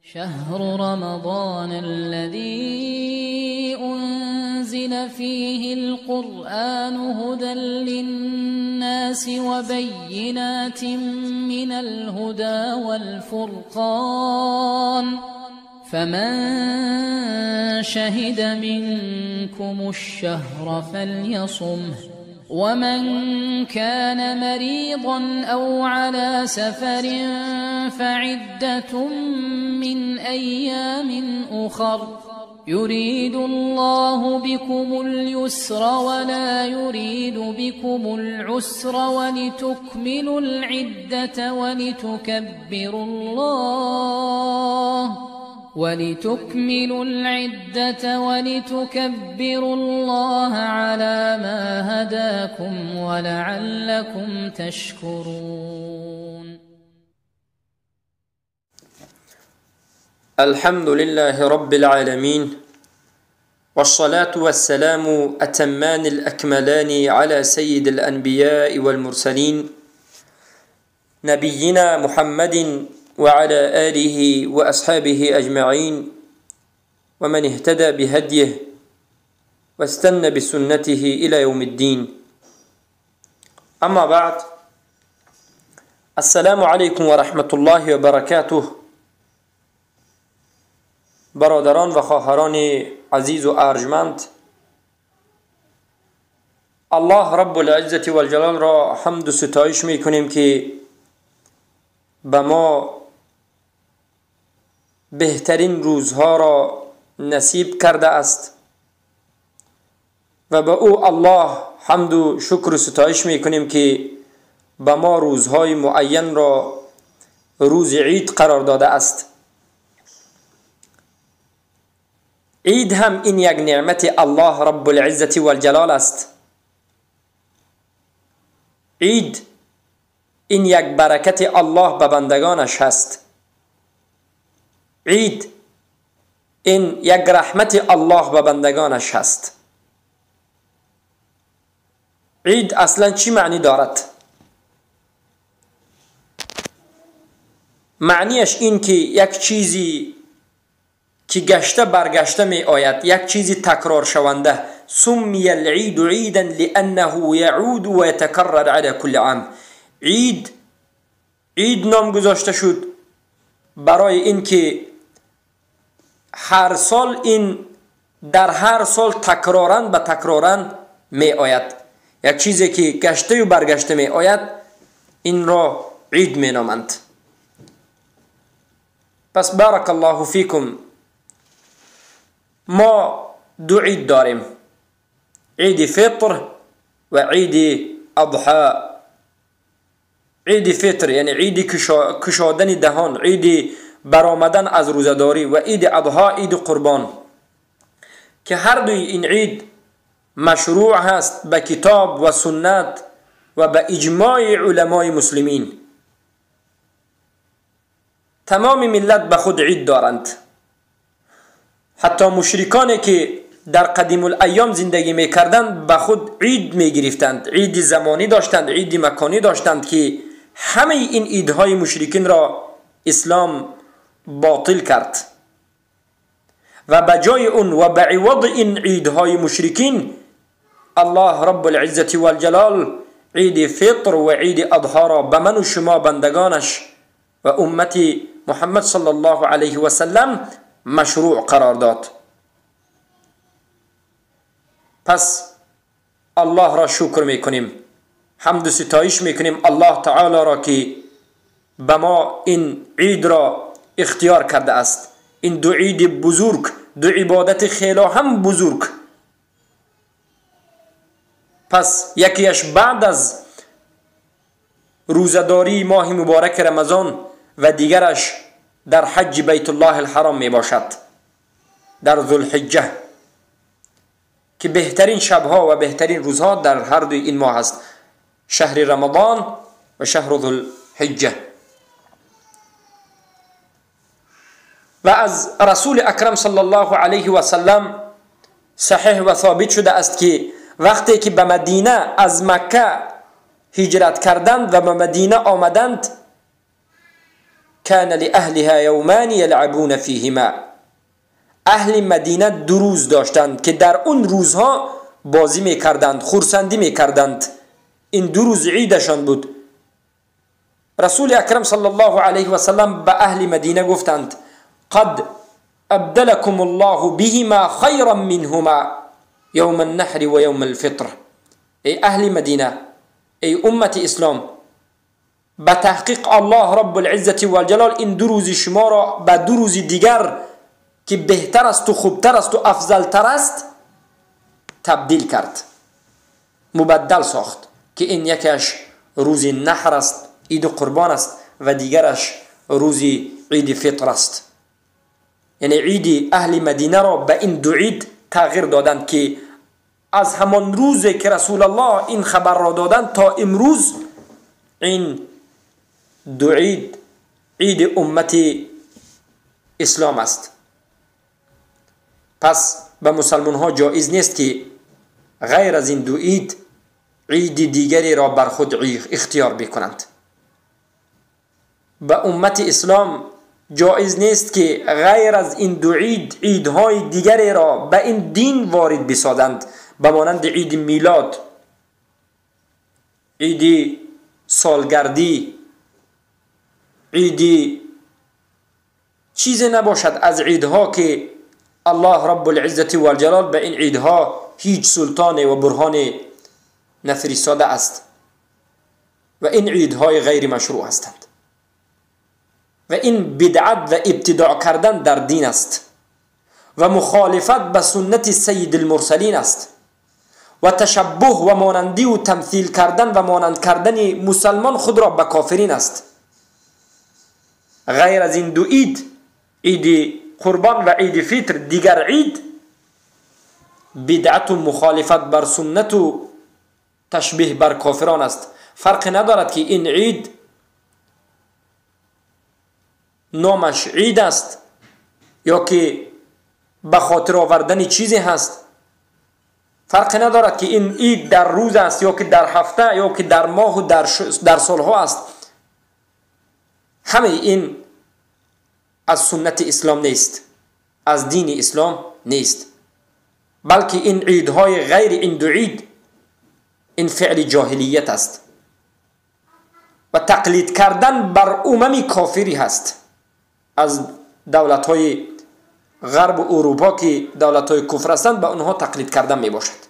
شهر رمضان الذي أنزل فيه القرآن هدى للناس وبينات من الهدى والفرقان فمن شهد منكم الشهر فليصمه ومن كان مريضا أو على سفر فعدة من أيام أخر يريد الله بكم اليسر ولا يريد بكم العسر ولتكملوا العدة ولتكبروا الله على ما هداكم ولعلكم تشكرون. الحمد لله رب العالمين والصلاة والسلام أتمان الأكملان على سيد الأنبياء والمرسلين نبينا محمد وعلى آله وأصحابه أجمعين ومن اهتدى بهديه واستنى بسنته إلى يوم الدين. أما بعد، السلام عليكم ورحمة الله وبركاته. برادران و خواهران عزیز و ارجمند، الله رب العزة والجلال را حمد و ستایش می کنیم که به ما بهترین روزها را نصیب کرده است و به او الله حمد و شکر و ستایش می کنیم که به ما روزهای معین را روز عید قرار داده است. عید هم این یک نعمت الله رب العزة والجلال است. عید این یک برکت الله به بندگانش هست. عید این یک رحمت الله به بندگانش هست. عید اصلا چی معنی دارد؟ معنیش این که یک چیزی که گشته برگشته می آید، یک چیزی تکرار شونده. سمی العید عیدا لانه یعود و یتکرر علی کل عام. عید نام گذاشته شد برای اینکه هر سال این در هر سال تکرارن به تکرارن می آید. یک چیزی که گشته و برگشته می آید این را عید می نامند. پس بارک الله فیکم، ما دو عید داریم، عید فطر و عید اضحی. عید فطر یعنی عید کشادن دهان، عید برآمدن از روزداری، و عید اضحی عید قربان، که هر دوی این عید مشروع هست به کتاب و سنت و به اجماع علمای مسلمین. تمام ملت به خود عید دارند. حتی مشرکانی که در قدیم الایام زندگی میکردند به خود عید میگرفتند. عید زمانی داشتند، عید مکانی داشتند که همه این عیدهای مشرکین را اسلام باطل کرد و بجای اون و بعوض این عیدهای مشرکین الله رب العزة والجلال عید فطر و عید اضحی را به من و شما بندگانش و امت محمد صلی الله علیه و سلم مشروع قرار داد. پس الله را شکر میکنیم، حمد و ستایش میکنیم الله تعالی را که به ما این عید را اختیار کرده است. این دو عید بزرگ، دو عبادت خیلی هم بزرگ. پس یکیش بعد از روزداری ماه مبارک رمضان و دیگرش در حج بیت الله الحرام می باشد، در ذوالحجه، که بهترین شبها و بهترین روزها در هر دوی این ماه است، شهر رمضان و شهر ذوالحجه. و از رسول اکرم صلی الله علیه و سلم صحیح و ثابت شده است که وقتی که به مدینه از مکه هجرت کردند و به مدینه آمدند، كان لأهلها يومان يلعبون فيهما. اهل مدینه 2 روز داشتند که در اون روزها بازی میکردند، خورسندی میکردند. این 2 روز عیدشان بود. رسول اکرم صلی الله علیه و سلم به اهل مدینه گفتند قد ابدلكم الله بهما خيرا منهما يوم النحر و یوم الفطر. ای اهل مدینه، ای امت اسلام، به تحقیق الله رب العزت و الجلال این 2 روز شما را به 2 روز دیگر که بهتر است و خوبتر است و افضلتر است تبدیل کرد، مبدل ساخت، که این یکیش روز نحر است، عید قربان است، و دیگرش روز عید فطر است. یعنی عید اهل مدینه را به این 2 عید تغییر دادند که از همان روزی که رسول الله این خبر را دادند تا امروز این 2 عید عید امت اسلام است. پس به مسلمان ها جایز نیست که غیر از این 2 عید عید دیگری را بر خود اختیار بکنند. به امت اسلام جایز نیست که غیر از این 2 عید عیدهای دیگری را به این دین وارد بسازند، به مانند عید میلاد، عید سالگردی، عید چیزی نباشد از عیدها که الله رب العزت و الجلال به این عیدها هیچ سلطان و برهان نفرستاده است و این عیدهای غیر مشروع هستند و این بدعت و ابتداع کردن در دین است و مخالفت به سنت سید المرسلین است و تشبه و مانندی و تمثیل کردن و مانند کردن مسلمان خود را به کافرین است. غیر از این 2 عید، عید قربان و عید فطر، دیگر عید بدعت و مخالفت بر سنت و تشبیه بر کافران است. فرق ندارد که این عید نامش عید است یا که به خاطر آوردن چیزی هست. فرق ندارد که این عید در روز است یا که در هفته یا که در ماه و در سالها است. همه این از سنت اسلام نیست، از دین اسلام نیست، بلکه این عیدهای غیر این 2 عید این فعل جاهلیت است و تقلید کردن بر امم کافری هست. از دولت‌های غرب و اروپا که دولت‌های کفر هستند به اونها تقلید کردن می باشد.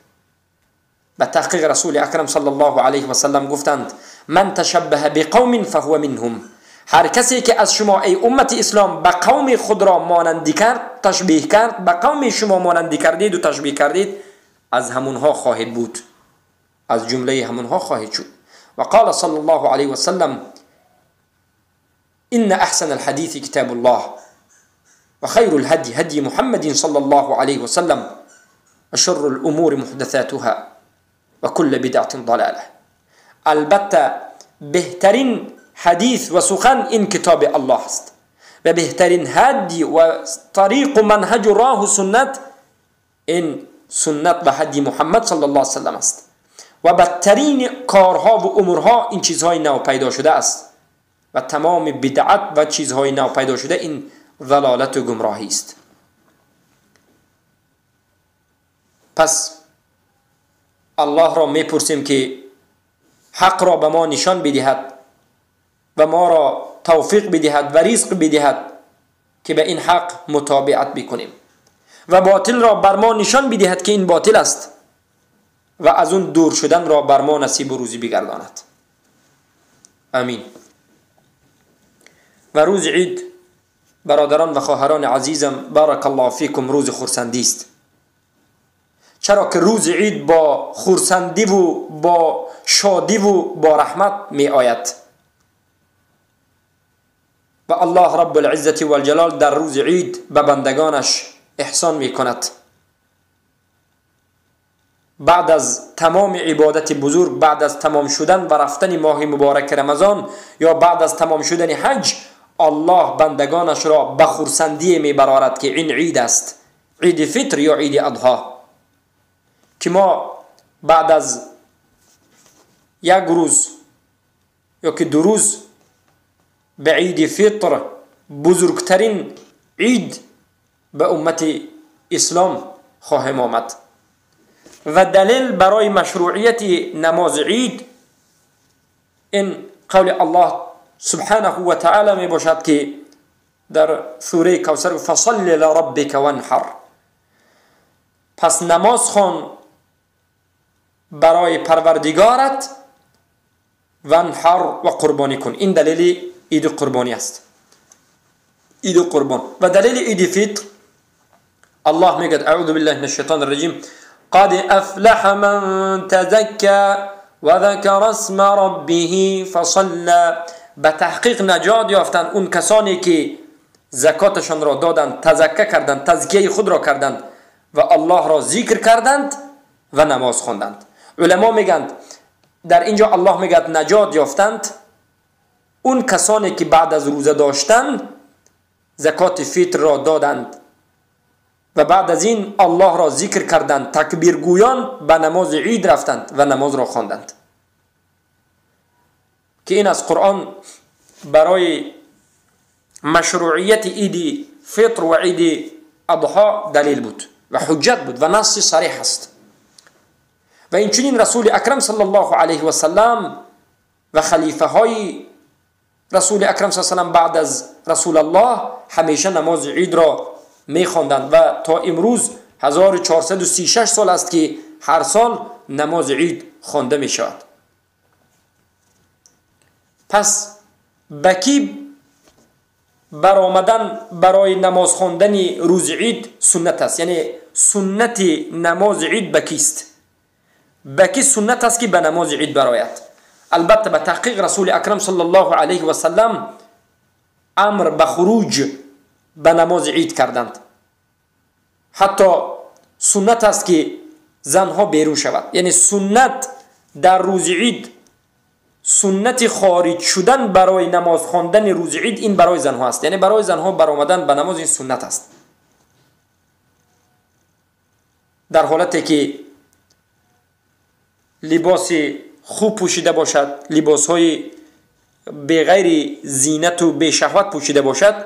به تحقیق رسول اکرم صلی الله علیه و سلم گفتند من تشبه بقوم فهو منهم. هر کسی که از شما ای امت اسلام به قوم خود را مانندی کرد، تشبیه کرد، به قوم شما مانندی کردید و تشبیه کردید، از همونها خواهد بود، از جمله همونها خواهد شد. و قال صلی الله علیه و سلم إن أحسن الحديث كتاب الله وخير الهدي هدي محمد صلى الله عليه وسلم وشر الأمور محدثاتها وكل بدعة ضلالة. البته بهترین حدیث و سخن این کتاب الله است و بهترین هدی و طریق و منهج و راه و سنت این سنت و هدی محمد صلی الله علیه وسلم است و بدترین کارها و امورها این چیزهای نو پیدا شده است و تمام بدعت و چیزهای نو پیدا شده این ضلالت و گمراهی است. پس الله را میپرسیم که حق را به ما نشان بدهد و ما را توفیق بدهد و رزق بدهد که به این حق متابعت بکنیم و باطل را بر ما نشان بدهد که این باطل است و از اون دور شدن را بر ما نصیب و روزی بگرداند. آمین. و روز عید برادران و خواهران عزیزم، بارک الله فیکم، روز خرسندی است. چرا که روز عید با خرسندی و با شادی و با رحمت می آید و الله رب العزت و الجلال در روز عید به بندگانش احسان می کند. بعد از تمام عبادت بزرگ، بعد از تمام شدن و رفتن ماه مبارک رمضان یا بعد از تمام شدن حج، الله بندگانش را به خرسندی می برارد که این عید است، عید فطر یا عید اضحی، که ما بعد از 1 روز یا که 2 روز به عید فطر، بزرگترین عید به امت اسلام خواهم آمد. و دلیل برای مشروعیت نماز عید این قول الله سبحانه و تعالی می باشد که در سوره کوثر فصل لربک وانحر، پس نماز خوان برای پروردگارت وانحر و قربانی کن. این دلیل عید قربانی است، عید قربان. و دلیل عید فطر الله میگه اعوذ بالله من الشیطان الرجیم قد افلح من تزكى وذكر اسم ربه فصلى. به تحقیق نجات یافتند اون کسانی که زکاتشان را دادند، تزکیه کردند، تزکیه خود را کردند و الله را ذکر کردند و نماز خواندند. علما میگند در اینجا الله میگه نجات یافتند اون کسانی که بعد از روزه داشتند زکات فطر را دادند و بعد از این الله را ذکر کردند، تکبیر گویان به نماز عید رفتند و نماز را خواندند. که این از قرآن برای مشروعیت عید فطر و عید اضحی دلیل بود و حجت بود و نص صریح است. و این چنین رسول اکرم صلی الله علیه و سلم و خلیفه های رسول اکرم صلی الله علیه و سلم بعد از رسول الله همیشه نماز عید را می خواندند و تا امروز 1436 سال است که هر سال نماز عید خوانده می شود. پس بکی برآمدن برای نماز خواندن روز عید سنت است، یعنی سنت نماز عید بکیست. بکی سنت است که به نماز عید برآید. البته به تحقیق رسول اکرم صلی الله علیه و سلم امر به خروج به نماز عید کردند. حتی سنت است که زنها بیرون شود، یعنی سنت در روز عید، سنت خارج شدن برای نماز خواندن روز عید این برای زنها است، یعنی برای زنها برآمدن به نماز این سنت است. در حالتی که لباس خوب پوشیده باشد، لباس های بغیر زینت و به شهوت پوشیده باشد،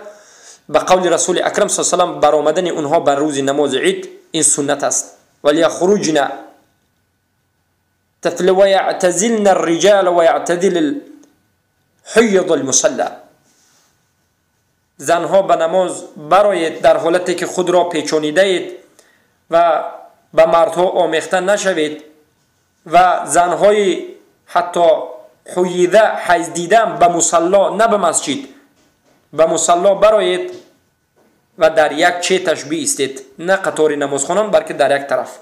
به قول رسول اکرم صلی الله علیه و سلم برآمدن اونها بر روز نماز عید این سنت است. ولی خروجنا تفل و یعتزلن الرجال و یعتدل الحیض المصلى. زنها به نماز برآیید در حالتی که خود را پیچانیده اید و به مردها آمیخته نشوید و زنهای حتی حیضه حیض دیدن به مصلا، نه به مسجد، به مصلا برآیید و در یک چه تشبیه استید، نه قطار نماز خوانان بلکه در یک طرف.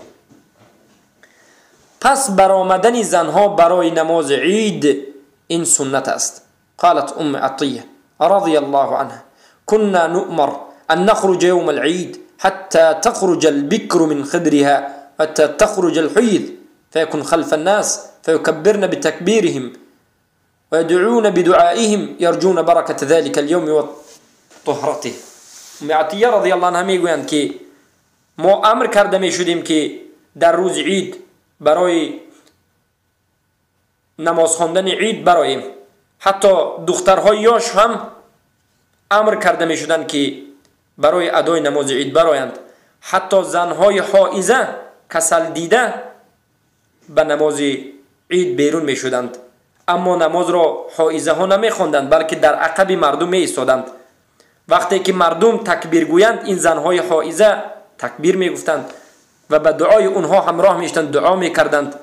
پس برآمدن زنها برای نماز عید این سنت است. قالت ام عطیه رضی الله عنها كنا نؤمر ان نخرج يوم العيد حتى تخرج البكر من خدرها حتى تخرج الحيض فيكون خلف الناس فيكبرن بتكبيرهم ويدعون بدعائهم يرجون بركة ذلك اليوم وطهرته. ام عطیه رضی الله عنها میگویند که ما امر کرده می شدیم که در روز عید برای نماز خواندن عید براییم. حتی دخترهای یاش هم امر کرده می شدند که برای ادای نماز عید برایند. حتی زنهای حائضه کسل دیده به نماز عید بیرون می شدند، اما نماز را حائضه ها نمی خواندند بلکه در عقب مردم می ایستادند. وقتی که مردم تکبیر گویند این زنهای حائضه تکبیر می گفتند و به دعای اونها همراه می شدند، دعا می کردند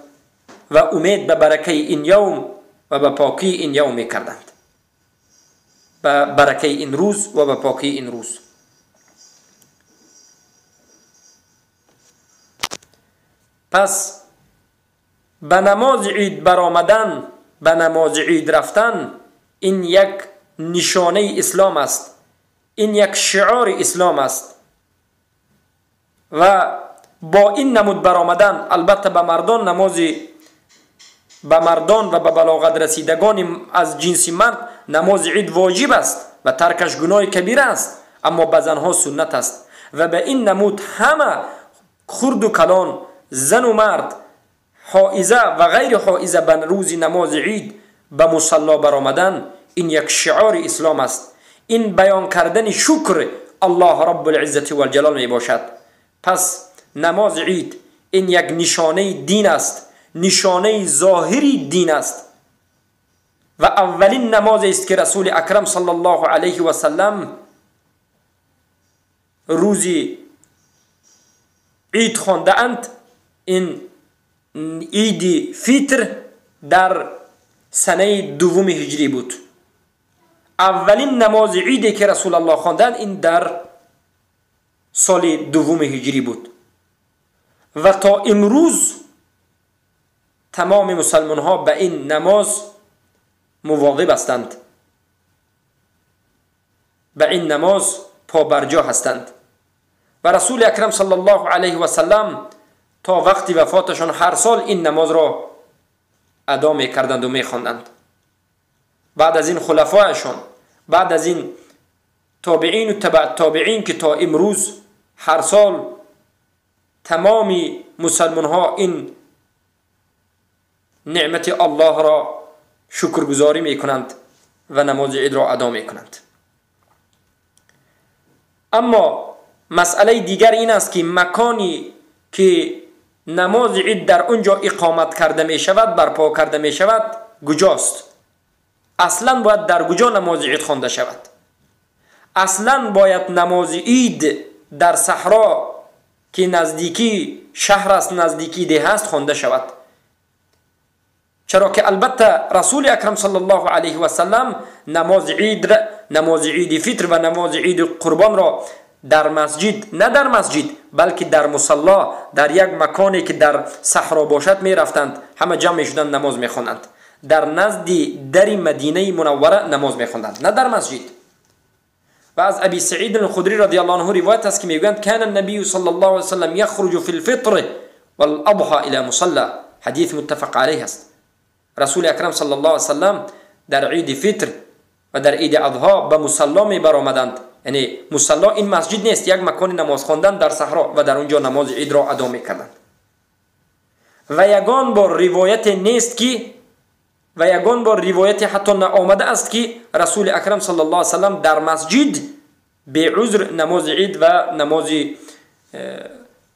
و امید به برکه این یوم و به پاکی این یوم می کردند، به برکه این روز و به پاکی این روز. پس به نماز عید برآمدن، به نماز عید رفتن این یک نشانه اسلام است، این یک شعار اسلام است. و با این نمود برآمدن البته به مردان نماز، به مردان و به بلاغت رسیدگان از جنس مرد نماز عید واجب است و ترکش گناه کبیره است، اما به زنها سنت است. و به این نمود همه خرد و کلان، زن و مرد، حائضه و غیر حائضه به روز نماز عید به مصلا برآمدن این یک شعار اسلام است. این بیان کردن شکر الله رب العزت و الجلال می باشد. پس نماز عید این یک نشانه دین است، نشانه ظاهری دین است و اولین نماز است که رسول اکرم صلی الله علیه و سلم روزی عید خوانده اند. این عید فطر در سنه دوم هجری بود. اولین نماز عیدی که رسول الله خواندند این در سال دوم هجری بود و تا امروز تمام مسلمان ها به این نماز مواظب هستند، به این نماز پابرجا هستند و رسول اکرم صلی الله علیه و سلم تا وقت وفاتشان هر سال این نماز را ادا می کردند و می خواندند. بعد از این خلفایشان، بعد از این تابعین و تبع تابعین که تا امروز هر سال تمامی مسلمان ها این نعمت الله را شکرگزاری می کنند و نماز عید را ادا می کنند. اما مسئله دیگر این است که مکانی که نماز عید در اونجا اقامت کرده می شود، برپا کرده می شود، کجاست؟ اصلا باید در کجا نماز عید خوانده شود؟ اصلا باید نماز عید در صحرا که نزدیکی شهر است، نزدیکی ده است خوانده شود. چرا که البته رسول اکرم صلی الله علیه و سلم نماز عید فطر و نماز عید قربان را در مسجد، نه در مسجد بلکه در مصلا، در یک مکانی که در صحرا باشد می رفتند، همه جمع می شدند نماز می خوانند. در نزد در مدینه منوره نماز می خوانند، نه در مسجد. و از ابی سعید الخدری رضی الله عنه روایت است که میگویند کان النبی صلی الله علیه و سلم یخرج فی الفطر والاضحى الى مصلى. حدیث متفق علیه است. رسول اکرم صلی الله علیه و سلم در عید فطر و در عید اضحی به مصلا می برآمدند. یعنی مصلا این مسجد نیست، یک مکان نماز خواندن در صحرا و در اونجا نماز عید را ادا می‌کردند. و یگان بار روایت نیست که و یگان بار روایت حتی نآمده است که رسول اکرم صلی الله علیه و سلم در مسجد به عذر نماز عید و نماز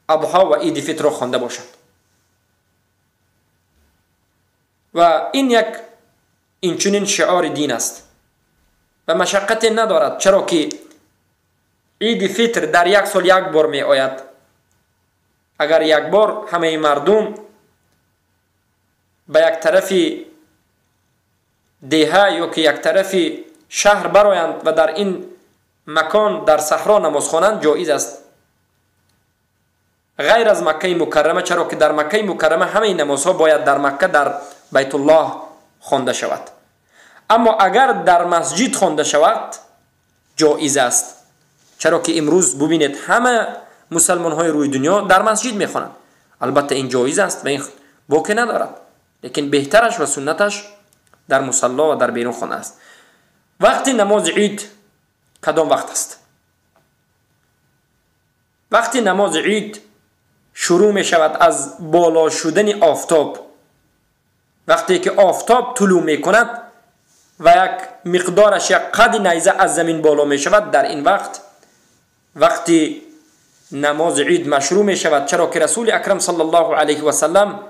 اضحی و عید فطر را خوانده باشند. و این چنین شعار دین است و مشقت ندارد، چرا که عید فطر در یک سال یک بار می آید. اگر یک بار همه مردم به یک طرف دیه یا که یک طرف شهر برآیند و در این مکان در صحرا نماز خوانند جایز است، غیر از مکه مکرمه، چرا که در مکه مکرمه همه نمازها باید در مکه در بیت الله خوانده شود. اما اگر در مسجد خوانده شود جایز است، چرا که امروز ببینید همه مسلمان های روی دنیا در مسجد میخوانند. البته این جایز است و این باکی ندارد، لیکن بهترش و سنتش در مصلا و در بیرون خانه است. وقتی نماز عید کدام وقت است؟ وقتی نماز عید شروع می شود از بالا شدن آفتاب، وقتی که آفتاب طلوع می کند و یک مقدارش یک قد نیزه از زمین بالا می شود، در این وقتی نماز عید مشروع می شود. چرا که رسول اکرم صلی الله علیه و سلم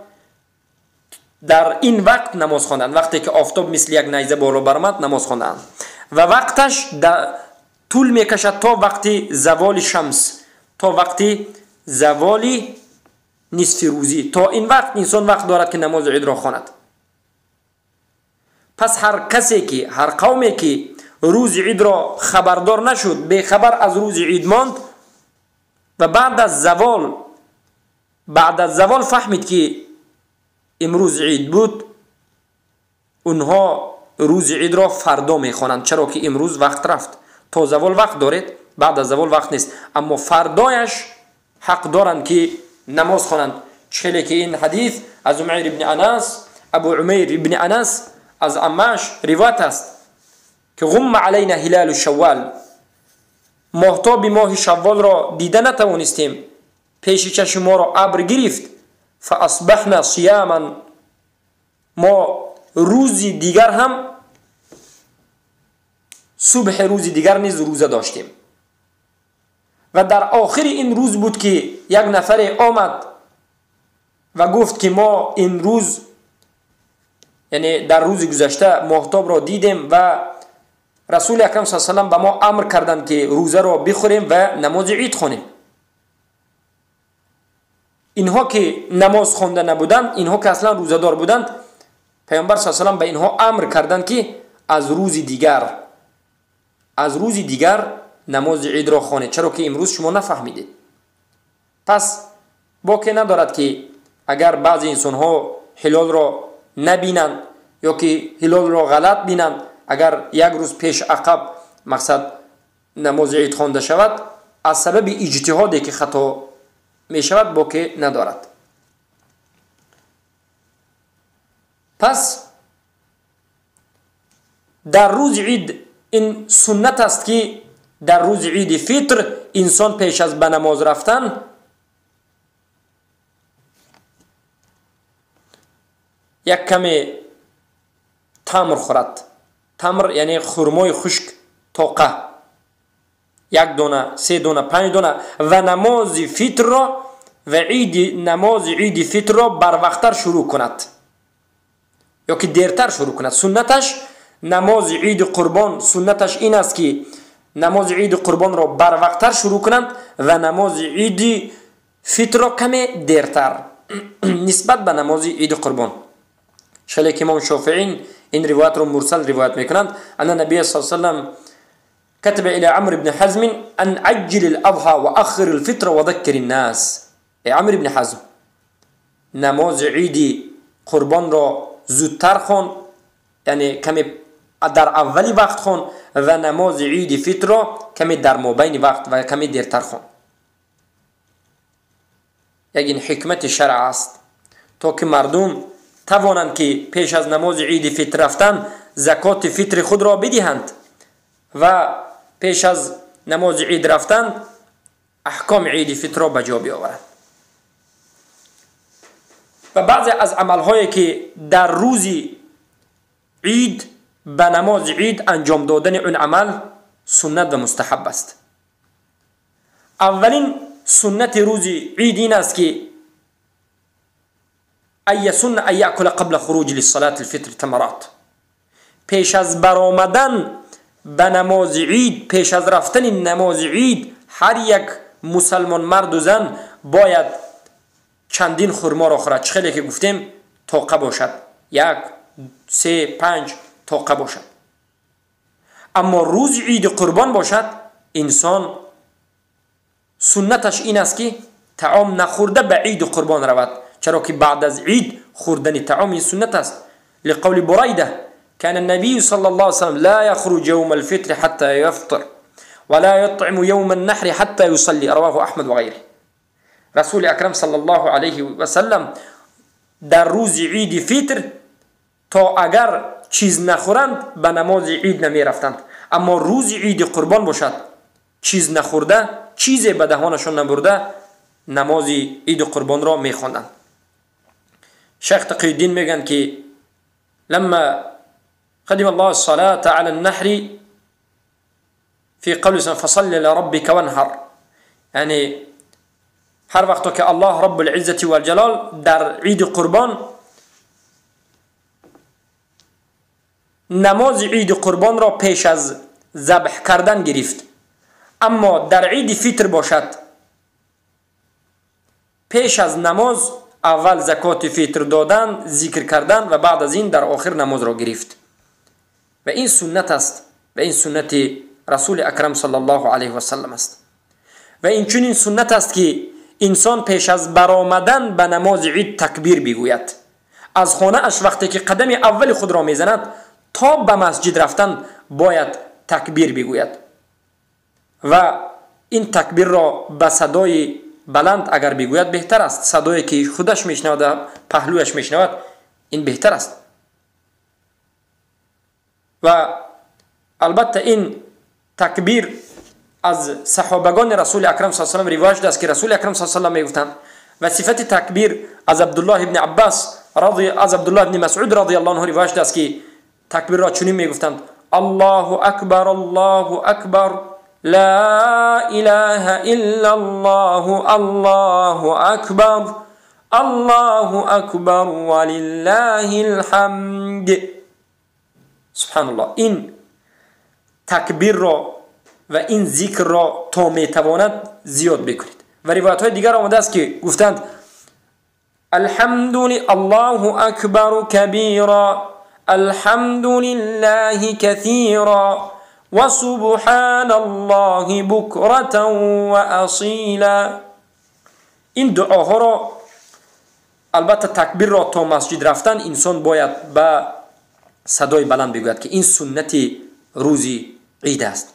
در این وقت نماز خواندند، وقتی که آفتاب مثل یک نیزه بالا برآمد نماز خواندند و وقتش طول می کشد تا وقتی زوال شمس، تا وقتی زوال نصف روزی. تا این وقت انسان وقت دارد که نماز عید را خواند. پس هر کسی که، هر قومی که روز عید را خبردار نشد، به خبر از روز عید ماند و بعد از زوال فهمید که امروز عید بود، اونها روز عید را فردا میخوانند، چرا که امروز وقت رفت. تا زوال وقت دارید، بعد از زوال وقت نیست، اما فردایش حق دارند که نماز خوانند. چخیلی که این حدیث از عمیر ابن انس، ابو عمیر ابن انس از عمش روایت است که غم علینا هلال شوال، ماهتاب ماه شوال را دیده نتوانستیم، پیش چشم ما را ابر گرفت، فاصبحنا صیاما، ما روزی دیگر هم صبح روز دیگر نیز روزه داشتیم و در آخر این روز بود که یک نفر آمد و گفت که ما این روز، یعنی در روز گذشته، ماهتاب را دیدیم و رسول اکرم صلی الله علیه و سلم به ما امر کردند که روزه را بخوریم و نماز عید خوانیم. اینها که نماز خوانده نبودند، اینها که اصلا روزه دار بودند، پیامبر صلی الله علیه و سلم به اینها امر کردند که از روز دیگر نماز عید را خوانید، چرا که امروز شما نفهمیدید. پس باکی ندارد که اگر بعضی انسان ها هلال را نبینند یا که هلال را غلط بینند، اگر یک روز پیش عقب مقصد نماز عید خوانده شود، از سبب اجتهادی که خطا می شود باکی ندارد. پس در روز عید این سنت است که در روز عید فطر انسان پیش از به نماز رفتن یک کمی تمر خورد. تمر یعنی خرمای خشک، توقه، 1 دانه، 3 دانه، 5 دانه، و نماز فطر را و نماز عید فطر را بر وقتر شروع کند یا که دیرتر شروع کند. سنتش نماز عید قربان، سنتش این است که نماز عید قربان را بر وقتر شروع کنند و نماز عید فطر را کمی دیرتر نسبت به نماز عید قربان. شلی که امام شافعی این روایت را مرسل روایت میکنند، ان نبی صلی الله علیه و سلم كتب الى عمرو بن حزم ان عجل الاضحى واخر الفطر وذكر الناس. ای عمرو بن حزم، نماز عید قربان را زودتر خوان، یعنی کمی در اولی وقت خوان، و نماز عید فطر را کمی در مابین وقت و کمی دیرتر خوان. این حکمت شرع است تا که مردم توانند که پیش از نماز عید فطر رفتن زکات فطر خود را بدهند و پیش از نماز عید رفتن احکام عید فطر را بجا بیاورند. و بعضی از عملهایی که در روز عید به نماز عید انجام دادن اون عمل سنت و مستحب است. اولین سنت روز عید این است که ای سنت ان یأکل قبل خروج للصلاة الفطر تمرات. پیش از برآمدن به نماز عید، پیش از رفتن نماز عید، هر یک مسلمان مرد و زن باید چندین خرما را خورد. خیلی که گفتیم توقه باشد، 1، 3، 5 توقه باشد. اما روز عید قربان باشد، انسان سنتش این است که طعام نخورده به عید قربان رود، چرا که بعد از عید خوردن طعام این سنت است. لقول بريدة كان النبي صلى الله عليه وسلم لا يخرج يوم الفطر حتى يفطر ولا يطعم يوم النحر حتى يصلي، رواه احمد و غیره. رسول اکرم صلی الله علیه و سلم در روز عید فطر تا اگر چیز نخورند به نماز عید نمی رفتند، اما روز عید قربان باشد چیز نخورده، چیز به دهانشون نبرده، نماز عید قربان را می خواندند. شیخ تقی الدین میگن که لما قدم الله الصلاة على النحر في قول فصل لربك وانحر، یعنی هر وقت که الله رب العزت و الجلال در عید قربان نماز عید قربان را پیش از ذبح کردن گرفت، اما در عید فطر باشد پیش از نماز اول زکات فطر دادن، ذکر کردن و بعد از این در آخر نماز را گرفت. و این سنت است و این سنت رسول اکرم صلی الله علیه و سلم است. و این چنین سنت است که انسان پیش از برآمدن به نماز عید تکبیر بگوید. از خانه اش وقتی که قدم اول خود را میزند تا به مسجد رفتن باید تکبیر بگوید و این تکبیر را به صدای بلند اگر بگوید بهتر است. صدایی که خودش میشنود و پهلویش میشنود این بهتر است. و البته این تکبیر از صحابگان رسول اکرم صلی الله علیه و سلم روایت است که رسول اکرم صلی الله علیه و سلم میگفتند و صفت تکبیر از عبدالله ابن عباس از عبدالله ابن مسعود رضی الله عنه روایت است که تکبیر را چنین میگفتند: الله اکبر الله اکبر لا اله الا الله الله اکبر الله اکبر ولله الحمد. سبحان الله. این تکبیر را و این ذکر را تا میتواند زیاد بکنید. و روایت های دیگر آمده است که گفتند الحمد لله الله اکبر کبیرا الحمد لله کثیرا و سبحان الله بکرة و اصیلا. این دعاها را البته تکبیر را تا مسجد رفتن انسان باید با صدای بلند بگوید که این سنت روزی عید است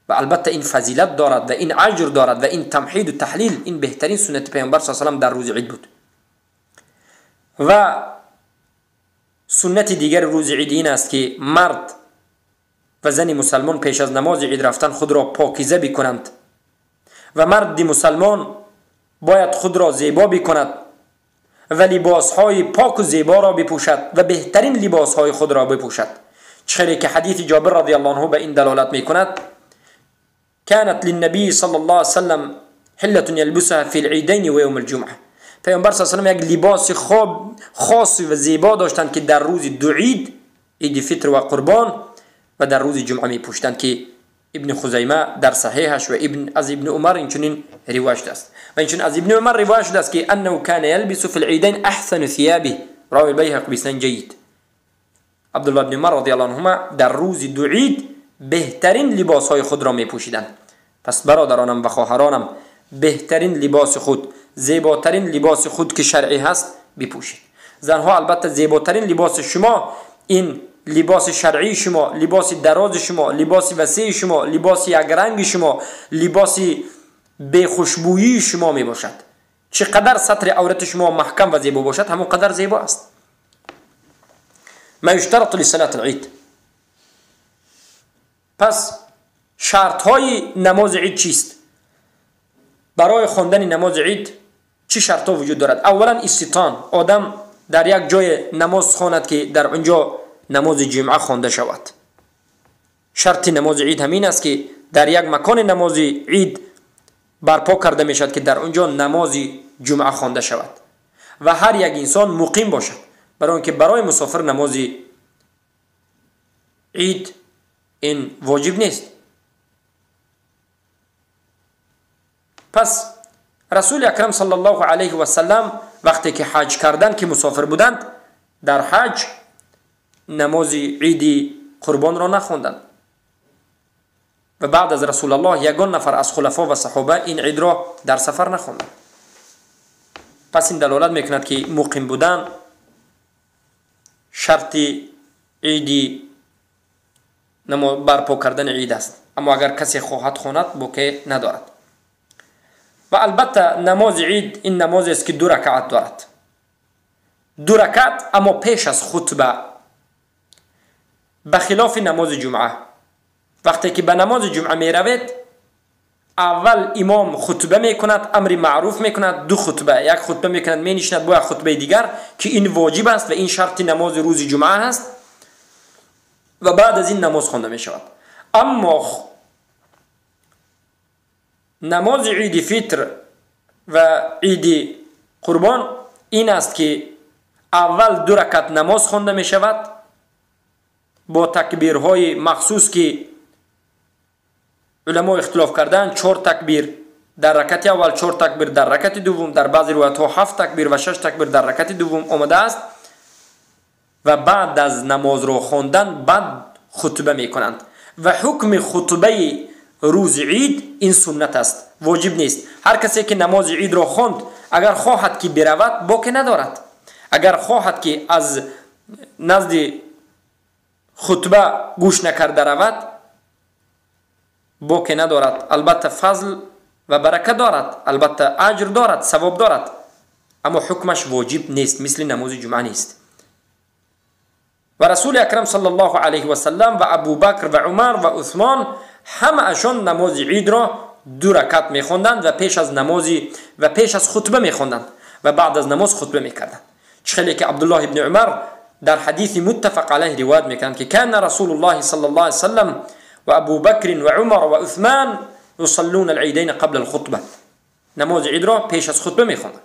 و البته این فضیلت دارد و این اجر دارد و این تمحید و تحلیل این بهترین سنت پیامبر صلی الله علیه و آله در روز عید بود. و سنت دیگر روز عید این است که مرد و زن مسلمان پیش از نماز عید رفتن خود را پاکیزه بکنند و مرد مسلمان باید خود را زیبا بکند و لباسهای پاک و زیبا را بپوشد و بهترین لباسهای خود را بپوشد، چخیلی که حدیث جابر رضی الله عنه به این دلالت میکند كانت للنبي صلى الله عليه وسلم حلة يلبسها في العيدين و يوم الجمعه. پیامبر صلی الله علیه و آله یک لباس خاص و زیبا داشتند که در روز دو عید، عید فطر و قربان و در روز جمعه می پوشیدند که ابن خزیمه در صحیحش و از ابن عمر اینچنین روایت است. و اینچنین از ابن عمر روایت است که انه كان يلبس في العيدين احسن ثيابه رواه البيهقي بسند جيد. عبدالله ابن عمر رضی الله عنهما در روز دو عید بهترین لباس های خود را می پوشیدند. پس برادرانم و خواهرانم بهترین لباس خود، زیباترین لباس خود که شرعی هست بپوشید. زنها البته زیباترین لباس شما این لباس شرعی شما، لباس دراز شما، لباس وسیع شما، لباس یک رنگ شما، لباس به خوشبویی شما می باشد. چقدر سطر عورت شما محکم و زیبا باشد همون قدر زیبا است. ما یشترط لصلاة العید. پس شرط های نماز عید چیست؟ برای خواندن نماز عید چه شرط ها وجود دارد؟ اولا استیطان، آدم در یک جای نماز خواند که در اونجا نماز جمعه خوانده شود. شرط نماز عید همین است که در یک مکان نماز عید برپا کرده می شود که در اونجا نماز جمعه خوانده شود و هر یک انسان مقیم باشد، برای اینکه برای مسافر نماز عید این واجب نیست. پس رسول اکرم صلی الله علیه و سلم وقتی که حج کردند که مسافر بودند در حج نماز عید قربان را نخواندند و بعد از رسول الله یگان نفر از خلفا و صحابه این عید را در سفر نخواندند. پس این دلالت میکند که مقیم بودن شرط عید برپا کردن عید است، اما اگر کسی خواهد خواند بوکه ندارد. و البته نماز عید این نماز است که 2 رکعت دارد، 2 رکعت اما پیش از خطبه، بخلاف نماز جمعه. وقتی که به نماز جمعه می روید اول امام خطبه می کند، امر معروف می کند، 2 خطبه، یک خطبه می کند می نشیند با یک خطبه دیگر که این واجب است و این شرط نماز روز جمعه است و بعد از این نماز خوانده می شود. اما نماز عید فطر و عید قربان این است که اول 2 رکعت نماز خوانده می شود با تکبیرهای مخصوص که علما اختلاف کردن، 4 تکبیر در رکعت اول، 4 تکبیر در رکعت دوم، در بعضی روایت ها 7 تکبیر و 6 تکبیر در رکعت دوم آمده است و بعد از نماز را خواندن بعد خطبه می کنند و حکم خطبه روز عید این سنت است، واجب نیست. هر کسی که نماز عید را خواند اگر خواهد که برود باکی ندارد، اگر خواهد که از نزد خطبه گوش نکرده رود باکی ندارد. البته فضل و برکت دارد، البته اجر دارد، ثواب دارد، اما حکمش واجب نیست، مثل نماز جمعه نیست. و رسول اکرم صلی الله علیه و سلم و ابوبکر و عمر و عثمان همه اشان نماز عید را 2 رکعت میخواندند و پیش از خطبه میخواندند و بعد از نماز خطبه میکردند. چخیلی که عبدالله ابن عمر در حدیث متفق علیه روایت میکنند که کان رسول الله صلی الله علیه وسلم و ابو بکر و عمر و عثمان یصلون العیدین قبل الخطبه، نماز عید را پیش از خطبه میخوانند.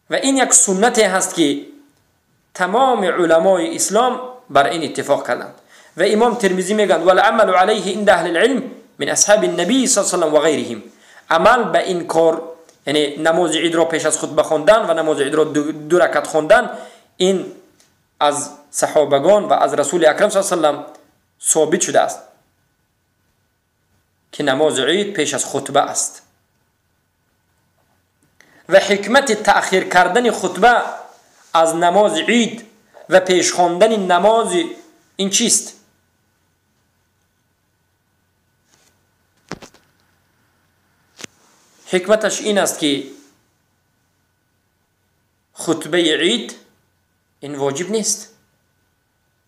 و این یک سنت هست که تمام علمای اسلام بر این اتفاق کردند. و امام ترمذی میگند والعمل علیه عند اهل العلم من اصحاب النبی صلی الله علیه و آله و غیرهم، عمل به این کار، یعنی نماز عید را پیش از خطبه خواندن و نماز عید را دو رکعت خواندن، این از صحابگان و از رسول اکرم صلی الله علیه و آله ثابت شده است که نماز عید پیش از خطبه است. و حکمت تأخیر کردن خطبه از نماز عید و پیش خواندن نماز این چیست؟ حکمتش این است که خطبه عید این واجب نیست،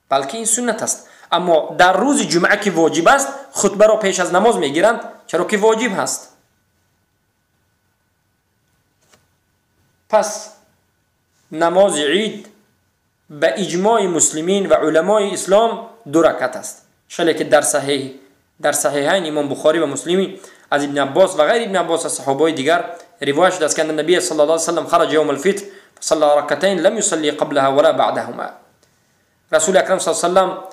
بلکه این سنت است. اما در روز جمعه که واجب است خطبه را پیش از نماز میگیرند، چرا که واجب هست. پس نماز عید به اجماع مسلمین و علمای اسلام 2 رکعت است، شلی که در صحیحین امام بخاری و مسلمی از ابن عباس و غیر ابن عباس از صحابه دیگر روایت شده است که النبی صلی الله علیه و سلم خرج یوم الفطر فصلى ركعتين لم يصلي قبلها ولا بعدهما. رسول اکرم صلی الله علیه و سلم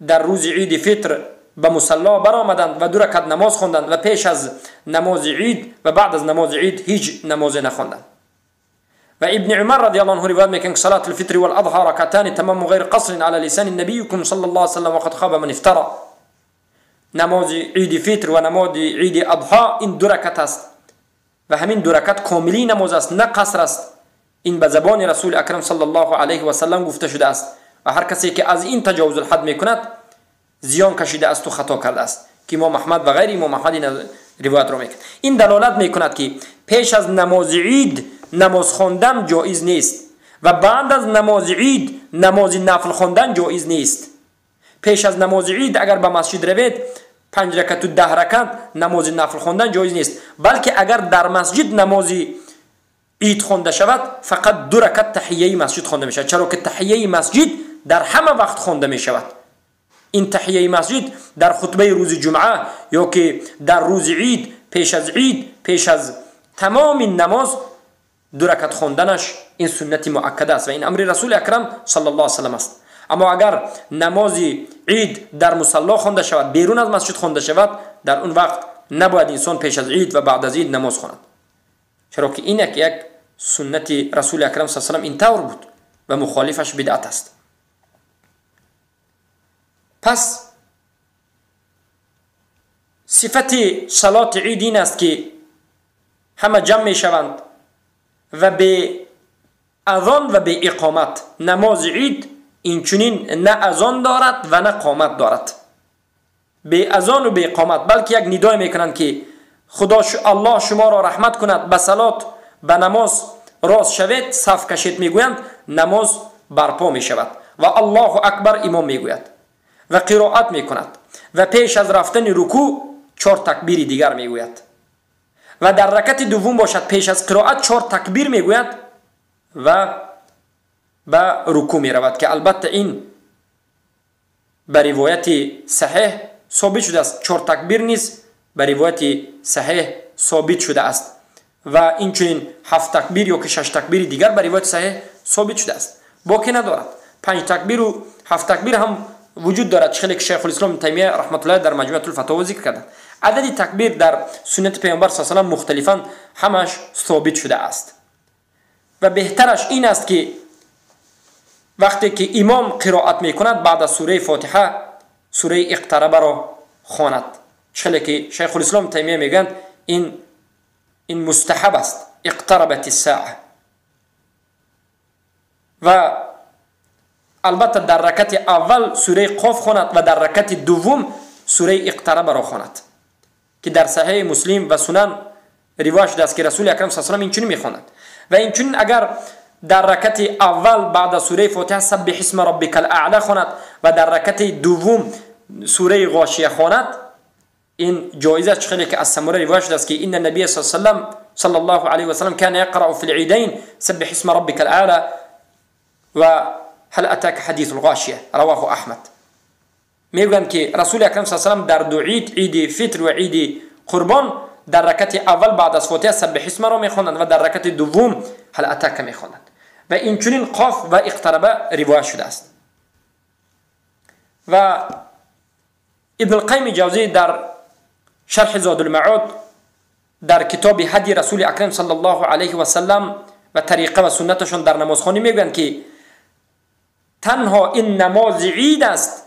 در روز عید فطر به مصلا برآمدند و 2 رکعت نماز خواندند و پیش از نماز عید و بعد از نماز عید هیچ نماز نخواندند. و ابن عمر رضی الله عنه روایت میکنه که صلاه الفطر والاضحى ركعتان تمام غیر قصر على لسان نبیکم صلی الله علیه و سلم وقد خاب من افترى. نماز عید فطر و نماز عید اضحى این 2 رکعت است و همین 2 رکعت کاملی نماز است، نه قصر است. این به زبان رسول اکرم صلی الله علیه و سلم گفته شده است و هر کسی که از این تجاوز الحد میکند زیان کشیده است و خطا کرده است، که امام احمد و غیر امام احمد این روایت را میکنه. این دلالت میکند که پیش از نماز عید نماز خواندن جایز نیست و بعد از نماز عید نماز نفل خواندن جایز نیست. پیش از نماز عید اگر به مسجد روید 5 رکعت و 10 رکعت نماز نفل خواندن جایز نیست، بلکه اگر در مسجد نماز عید خوانده شود فقط 2 رکعت تحیه مسجد خوانده می شود، چرا که تحیه مسجد در همه وقت خوانده می شود. این تحیه مسجد در خطبه روز جمعه یا که در روز عید، پیش از تمام نماز 2 رکعت خواندنش این سنت مؤکد است و این امر رسول اکرم صلی الله علیه و سلم است. اما اگر نماز عید در مصلا خوانده شود، بیرون از مسجد خوانده شود، در اون وقت نباید انسان پیش از عید و بعد از عید نماز خواند، چرا که این یک سنت رسول اکرم صلی الله علیه و سلم این طور بود و مخالفش بدعت است. پس صفت صلات عید این است که همه جمع می شوند و به اذان و به اقامت. نماز عید این چنین نه اذان دارد و نه قامت دارد، به اذان و به اقامت، بلکه یک ندای میکنند که خدا الله شما را رحمت کند، به صلات به نماز راست شوید، صف کشید میگویند، نماز برپا می شود و الله اکبر امام میگوید و قرائت میکند و پیش از رفتن رکوع 4 تکبیر دیگر میگوید و در رکعت دوم باشد پیش از قرائت 4 تکبیر میگوید و به رکوع می رود، که البته این به روایت صحیح ثابت شده است. 4 تکبیر نیست، به روایت صحیح ثابت شده است و این چنین 7 تکبیر یا که 6 تکبیر دیگر به روایت صحیح ثابت شده است. باقی ندارد. 5 تکبیر و 7 تکبیر هم وجود دارد، چه که شیخ الاسلام ابن تیمیه رحمت الله در مجموعه الفتاوا ذکر کرده. عدد تکبیر در سنت پیامبر صلی الله علیه و آله مختلفاً همش ثابت شده است و بهترش این است که وقتی که امام قرائت میکند بعد از سوره فاتحه سوره اقترب را خواند، چه که شیخ الاسلام تیمیه میگن این مستحب است. اقتربت الساعه. و البته در رکعت اول سوره قاف خواند و در رکعت دوم سوره اقترب را خواند، که در صحیح مسلم و سنن روایت شده است که رسول اکرم صلی الله علیه و آله اینچنین میخواند. و اینچنین اگر در رکعت اول بعد از سوره فاتحه سبح اسم ربک الاعلی خواند و در رکعت دوم سوره غاشیه خواند، این جایز است، چه که از سمره روایت شده است که این نبی صلی الله علیه و آله صلى الله عليه وسلم كان يقرأ في العيدين سبح اسم ربك الأعلى وهل أتاك حديث الغاشية. رواه أحمد. میگویند که رسول اکرم صلی الله علیه و در دو عید، عید فطر و عید قربان، در رکعت اول بعد از فاتحه سبح اسم را میخوانند و در رکعت دوم هل اتاک میخوانند و این چنین قاف و اقتربه روایت شده است. و ابن القیم جوزی در شرح زاد المعاد در کتاب هدی رسول اکرم صلی الله علیه و سلم و طریقه و سنتشون در نمازخوانی میگویند که تنها این نماز عید است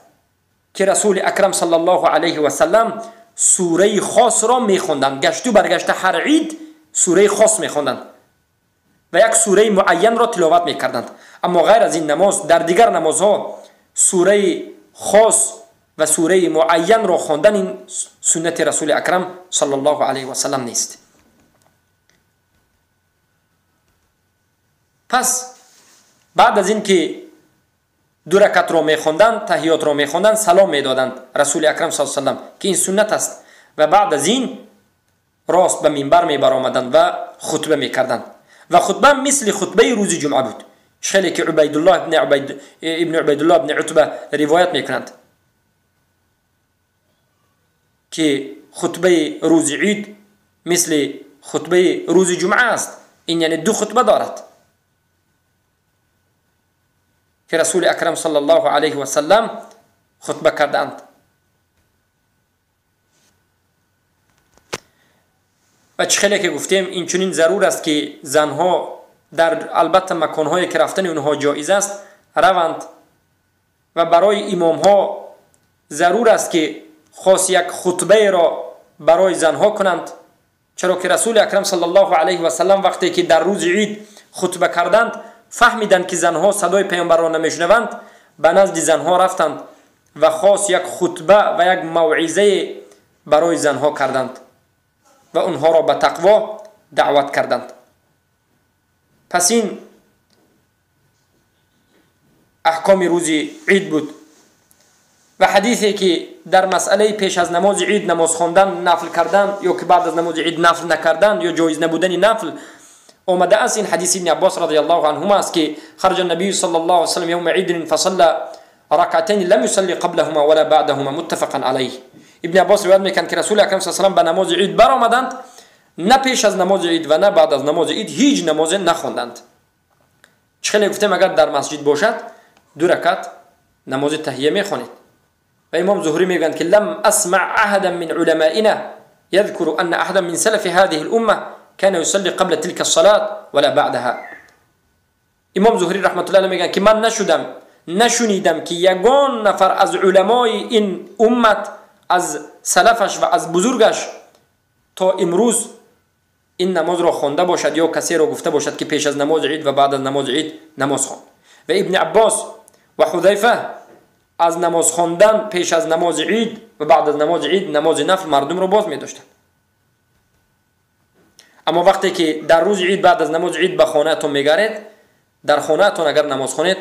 که رسول اکرم صلی الله علیه و سلم سوره خاص را میخوندند. گشت و برگشت هر عید سوره خاص میخوندند و یک سوره معین را تلاوت میکردند. اما غیر از این نماز در دیگر نمازها سوره خاص و سوره معین را خواندن این سنت رسول اکرم صلی الله علیه و سلم نیست. پس بعد از این که دو رکعت را میخوندند، تحیات را میخوندند، سلام میدادند رسول اکرم صلی الله علیه و سلم که این سنت است و بعد از این راست به منبر میبرآمدند و خطبه میکردند و خطبه مثل خطبه روز جمعه بود. خیلی که عبیدالله ابن عبیدالله ابن عتبه روایت میکنند که خطبه روز عید مثل خطبه روز جمعه است. این یعنی دو خطبه دارد که رسول اکرم صلی الله علیه و سلم خطبه کردند. و خیلی که گفتیم این چنین ضرور است که زنها در البته مکانهایی که رفتن اونها جایز است روند و برای امامها ضرور است که خاص یک خطبه را برای زنها کنند، چرا که رسول اکرم صلی الله علیه و سلم وقتی که در روز عید خطبه کردند فهمیدند که زنها صدای پیامبر را نمیشنوند، به نزد زنها رفتند و خاص یک خطبه و یک موعظه برای زنها کردند و اونها را به تقوا دعوت کردند. پس این احکام روز عید بود. و حدیثی که در مسئله پیش از نماز عید نماز خواندن، نفل کردن یا که بعد از نماز عید نفل نکردن یا جایز نبودن نفل اومده است. این حدیث ابن عباس رضی الله عنهما است که خرج النبی صلی الله علیه و سلم یوم عید فصلى رکعتین لم يصلي قبلهما ولا بعدهما متفقا علیه. ابن عباس روایت میکنه که رسول اکرم صلی الله علیه و سلم به نماز عید برآمدند، نه پیش از نماز عید و نه بعد از نماز عید هیچ نماز نخواندند. چخیلی گفتم اگر در مسجد باشد دو رکعت نماز تحیه میخوانید. و امام زهری میگن که لم اسمع احدا من علمائنا يذكر ان احدا من سلف هذه الامه كان يصلي قبل تلك الصلاه ولا بعدها. امام زهری رحمت الله علیه میگن که من نشنیدم که یگان نفر از علمای این امت از سلفش و از بزرگش تا امروز این نماز را خوانده باشد یا کسی را گفته باشد که پیش از نماز عید و بعد از نماز عید نماز خواند. و ابن عباس و حذیفه از نماز خواندن پیش از نماز عید و بعد از نماز عید نماز نفل مردم را باز می داشتند. اما وقتی که در روز عید بعد از نماز عید به خانه‌تون میگردید، در خانه‌تون اگر نماز خوانید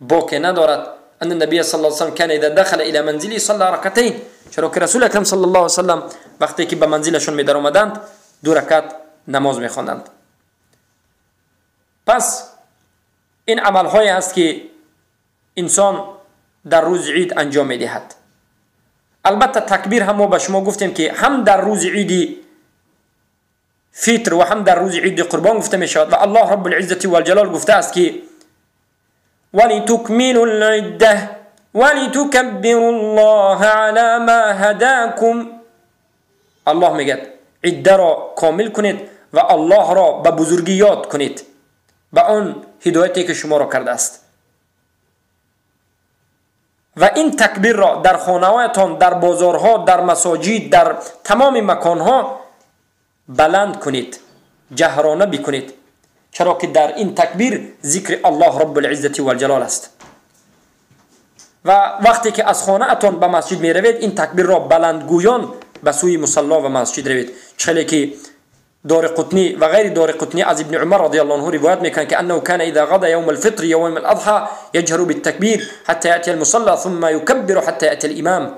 باکی ندارد. ان النبي صلی الله علیه و سلم كان اذا دخل الى منزله صلى ركعتين، چرا که رسول اکرم صلی الله علیه و سلم وقتی که به منزلشون می در آمدند دو رکعت نماز می خواندند. پس این عمل های است که انسان در روز عید انجام می دهد. البته تکبیر هم ما به شما گفتیم که هم در روز عید فطر و هم در روز عید قربان گفته می شود و الله رب العزت و الجلال گفته است که ولتكملوا العده ولتكبروا الله على ما هداكم. الله میگه عده را کامل کنید و الله را به بزرگی یاد کنید به آن هدایتی که شما را کرده است. و این تکبیر را در خانه‌هایتان، در بازارها، در مساجد، در تمام مکانها بلند کنید، جهرانه بکنید، چرا که در این تکبیر ذکر الله رب العزت و الجلال است. و وقتی که از خانه‌تان به مسجد می روید این تکبیر را بلندگویان به سوی مصلی و مسجد روید. چرا که دارقطنی و غیر دارقطنی از ابن عمر رضی الله عنه روایت میکنه که انه كان اذا غدا يوم الفطر يوم الاضحى يجهر بالتكبير حتى ياتي المصلى ثم يكبر حتى ياتي الامام.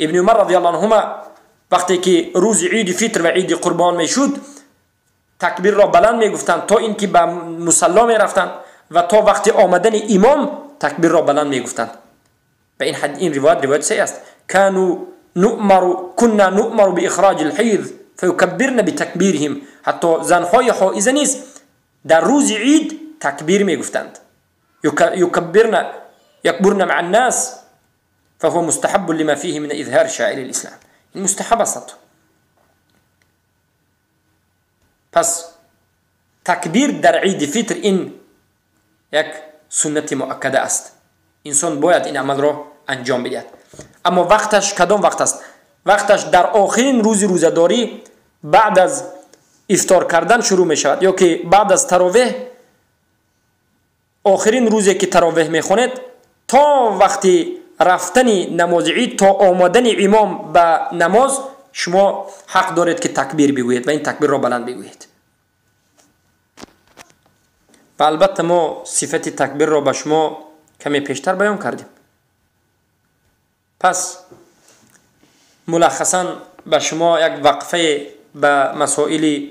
ابن عمر رضی الله عنهما وقتی که روز عید فطر و عید قربان میشد تکبیر را بلند میگفتند تا اینکه به مصلا میرفتند و تا وقت آمدن امام تکبیر را بلند میگفتند. به این حد این روایت صحیح است. كنا نؤمر باخراج الحيض فيكبرن بتكبيرهم. حتی زنهای حائض نیز در روز عید تکبیر میگفتند. يكبرن مع الناس فهو مستحب لما فيه من اظهار شعائر الاسلام. این مستحب است. پس تکبیر در عید فطر این یک سنت مؤکده است. انسان باید این عمل را انجام بدهد. اما وقتش کدام وقت است؟ وقتش در آخرین روز روزداری بعد از افطار کردن شروع می شود، یا که بعد از تراویح، آخرین روزی که تراویح می خوند تا وقتی رفتن نماز عید، تا آمدن امام به نماز، شما حق دارید که تکبیر بگویید و این تکبیر را بلند بگویید. و البته ما صفت تکبیر را به شما کمی پیشتر بیان کردیم. پس ملخصا به شما یک وقفه به مسائل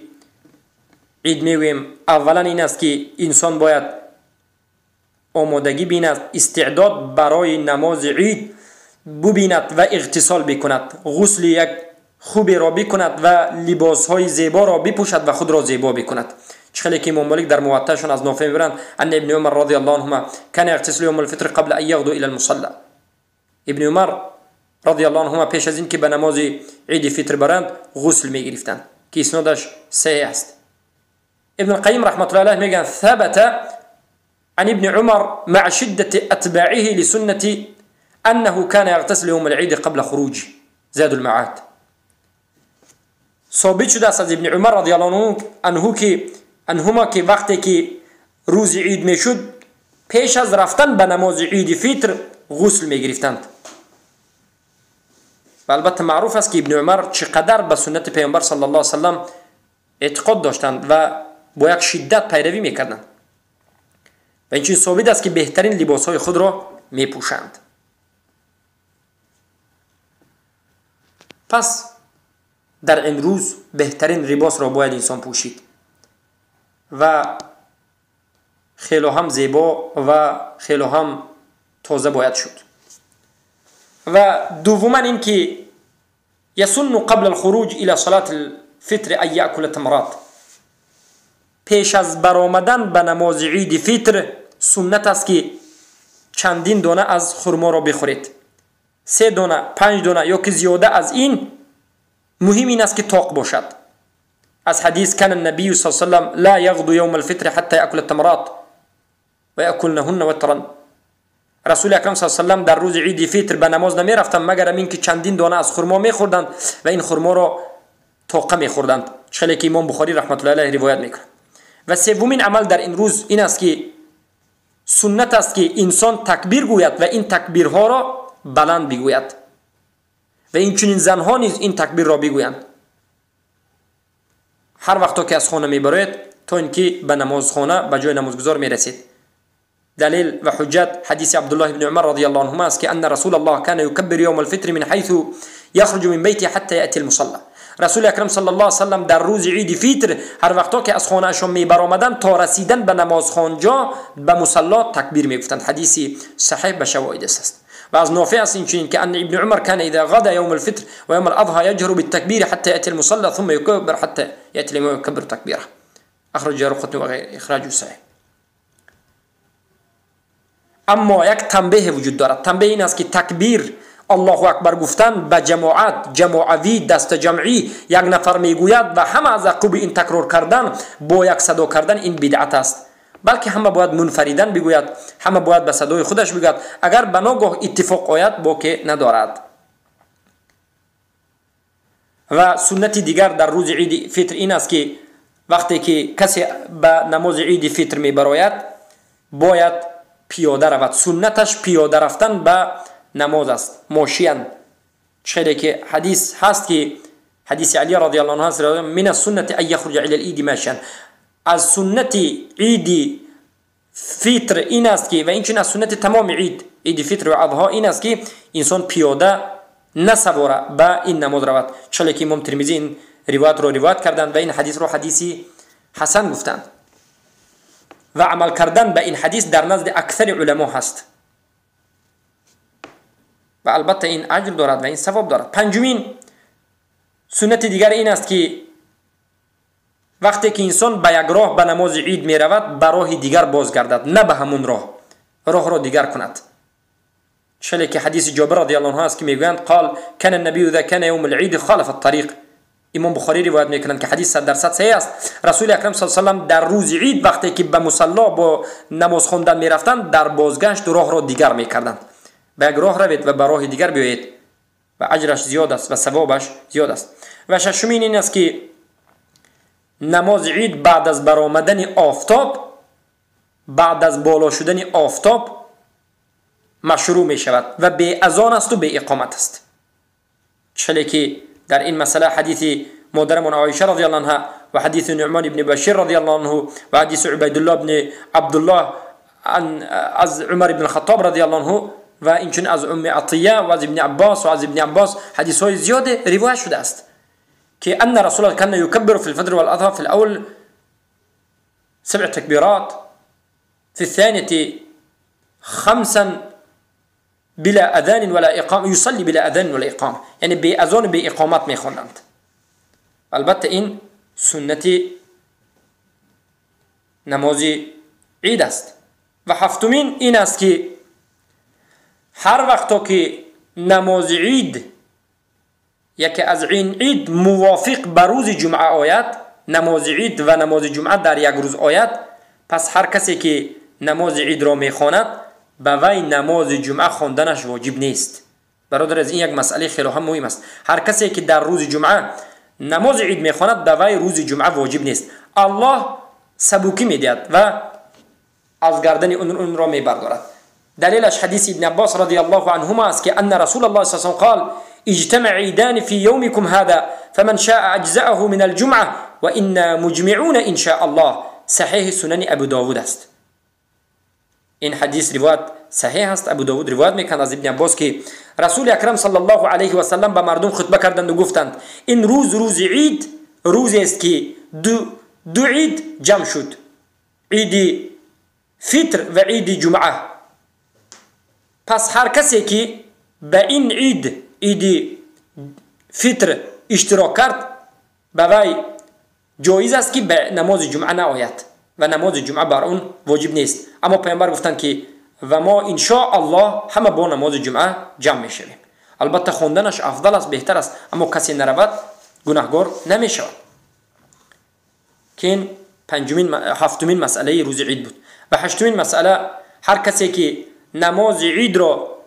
عید میگویم. اولا این است که انسان باید آمادگی بیند، استعداد برای نماز عید ببیند و اغتسال بکند، غسل یک خوبی را بکند و لباسهای زیبا را بپوشد و خود را زیبا بکند. چخیلی که امام مالک در موطأشون از نافع میبرند ان ابن عمر رضی الله عنهما کان یغتسل یوم الفطر قبل ان یغدو الى المصلى. ابن عمر رضی الله عنهما پیش از این که به نماز عید فطر برند غسل میگرفتند که اسنادش صحیح است. ابن القیم رحمت الله علیه میگن ثبت عن ابن عمر مع شدة اتباعه لسنة انه كان يغتسل يوم العيد قبل خروج زاد المعاد. ثابت شده است از ابن عمر رضی الله عنهما که وقتی که روز عید میشد پیش از رفتن به نماز عید فطر غسل میگرفتند. و البته معروف است که ابن عمر چقدر به سنت پیامبر صلی الله علیه و سلم اعتقاد داشتند و با یک شدت پیروی میکردند و این چیز ثابت است که بهترین لباسهای خود را میپوشند. پس در این روز بهترین لباس را باید انسان پوشید و خیلی هم زیبا و خیلی هم تازه باید شد. و دوما این که یسن قبل الخروج الى صلاة الفطر ان یأکل تمرات. پیش از برآمدن به نماز عید فطر سنت است که چندین دانه از خرما را بخورید. 3 دانه، 5 دانه یا که زیاده از این. مهم این است که طاق باشد. از حدیث کان النبی صلی الله علیه و سلم لا یغدو یوم الفطر حتى یأکل التمرات و یأکلنهن وترا. رسول اکرم صلی الله علیه و سلم در روز عید فطر به نماز نمی رفتند مگر اینکه چندین دانه از خرما می خوردند و این خرما را طاقه می خوردند. چخیلی که امام بخاری رحمت الله علیه روایت میکنه. و سومین عمل در این روز این است که سنت است که انسان تکبیر گوید و این تکبیرها را بلند بگوید و این چنین زنها نیز این تکبیر را بگویند هر وقت که از خانه میبرید تا اینکه به نمازخانه به جای نمازگزار میرسید. دلیل و حجت حدیث عبدالله بن عمر رضی الله عنهما است که ان رسول الله كان يكبر يوم الفطر من حيث يخرج من بيته حتى يأتي المصلى. رسول اکرم صلی الله علیه و سلم در روز عید فطر هر وقتا که از خانه اشون میبرآمدند تا رسیدن به نمازخانجا به مصلا تکبیر میگفتند. حدیثی صحیح به شواهد است. و از نافع است اینچنین که ان ابن عمر كان اذا غدا يوم الفطر و يوم الاضحى يجهر بالتكبير حتى يأتي المصلى ثم يكبر حتى يأتي الامام يكبر تكبيره. اخرج القطني وغيره اخراج صحیح. اما یک تنبیه وجود دارد. تنبیه این است که تکبیر الله اکبر گفتن به جماعت، جماعوی، دست جمعی یک نفر میگوید و همه از عقب این تکرار کردن با یک صدا کردن این بدعت است. بلکه همه باید منفردن بگوید، همه باید به صدای خودش بگوید. اگر به ناگاه اتفاق آید باکی ندارد. و سنت دیگر در روز عید فطر این است که وقتی که کسی به نماز عید فطر میبراید باید پیاده رود. سنتش پیاده رفتن به نماز است، ماشیان. چه که حدیث هست که حدیث علی رضی الله عنه است من السنه ان يخرج الى العيد ماشيا. از سنت عید فطر این است که و این چنین از سنت تمام عید فطر و اضحا این است که انسان پیاده نسواره به این نماز رود. چه که امام ترمذی این روایت رو روایت کردند و این حدیث رو حدیثی حسن گفتند و عمل کردن به این حدیث در نزد اکثر علما هست و البته این اجر دارد و این ثواب دارد. پنجمین سنت دیگر این است که وقتی که انسان به یک راه به نماز عید می رود به راه دیگر بازگردد، نه به همون راه را دیگر کند. چلی که حدیث جابر رضی الله عنه است که میگویند قال کان النبی اذا کان یوم العید خالف الطریق. امام بخاری روایت میکنند که حدیث 100% صحیح است. رسول اکرم صلی الله علیه و سلم در روز عید وقتی که به مصلا با نماز خواندن میرفتند در بازگشت راه را دیگر میکردند. به یک راه روید و به راه دیگر بیایید و اجرش زیاد است و ثوابش زیاد است. و ششمین این است که نماز عید بعد از برآمدن آفتاب، بعد از بالا شدن آفتاب مشروع می شود و به اذان است و به اقامت است. چلی که در این مسئله حدیث مادرمون عایشه رضی الله عنها و حدیث نعمان ابن بشیر رضی الله عنه و حدیث عبیدالله ابن عبدالله از عمر ابن الخطاب رضی الله عنه و اینچون از ام عطیه و از ابن عباس و از ابن عباس حدیث های زیاد روایت شده است که ان رسول الله كان يكبر في الفجر والاضحى في الاول 7 تكبيرات في الثانيه 5 بلا اذان ولا اقامه، يصلي بلا اذان ولا اقامه، یعنی به اذان و به اقامت میخوانند. البته این سنت نماز عید است. و هفتمین این است که هر وقتا که نماز عید یکی از این عید موافق به روز جمعه آید، نماز عید و نماز جمعه در یک روز آید، پس هر کسی که نماز عید را میخواند به وی نماز جمعه خواندنش واجب نیست. برادر از این یک مسئله خیلی هم مهم است. هر کسی که در روز جمعه نماز عید میخواند به وی روز جمعه واجب نیست. الله سبوکی میدهد و از گردن اون را میبردارد. دلیلش حدیث ابن عباس رضی الله عنهما است که ان رسول الله صلی الله علیه و سلم قال اجتمع عيدان في يومكم هذا فمن شاء اجزأه من الجمعه وإنا مجمعون ان شاء الله. صحیح سنن ابو داود است. این حدیث روایت صحیح است. ابو داود روایت میکنه از ابن عباس که رسول اکرم صلی الله علیه و سلم به مردم خطبه کردند و گفتند این روز عید روزی است که دو عید جمع شد، عید فطر و عید جمعه. پس هر کسی که به این عید فطر اشتراک کرد به وی جایز است که به نماز جمعه نآید و نماز جمعه بر اون واجب نیست. اما پیامبر گفتند که و ما ان شاء الله همه با نماز جمعه جمع میشویم. البته خواندنش افضل است، بهتر است، اما کسی نرود گناهگار نمیشود. که این هفتمین مسئله روز عید بود. و هشتمین مسئله هر کسی که نماز عید را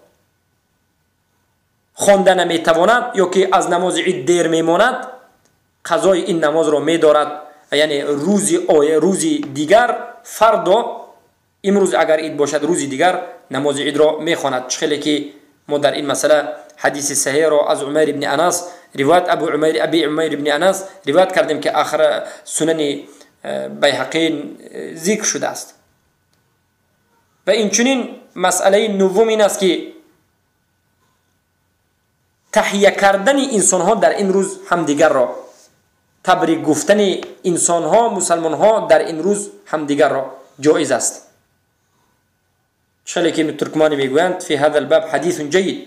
خوانده نمیتواند یا که از نماز عید دیر میماند قضای این نماز را میدارد، یعنی روزی دیگر فردا، امروز اگر عید باشد روزی دیگر نماز عید را میخواند. خیلی که ما در این مسئله حدیث صحیح را از عمر ابن انس روایت ابی عمر ابن انس روایت کردیم که آخر سنن بیهقی ذکر شده است. و این چنین مسئله نوم این است که تحیه کردن انسان ها در این روز همدیگر را، تبریک گفتن انسان ها مسلمان ها در این روز همدیگر را جایز است. چلی که ترکمانی میگویند فی هذا الباب حدیث جید،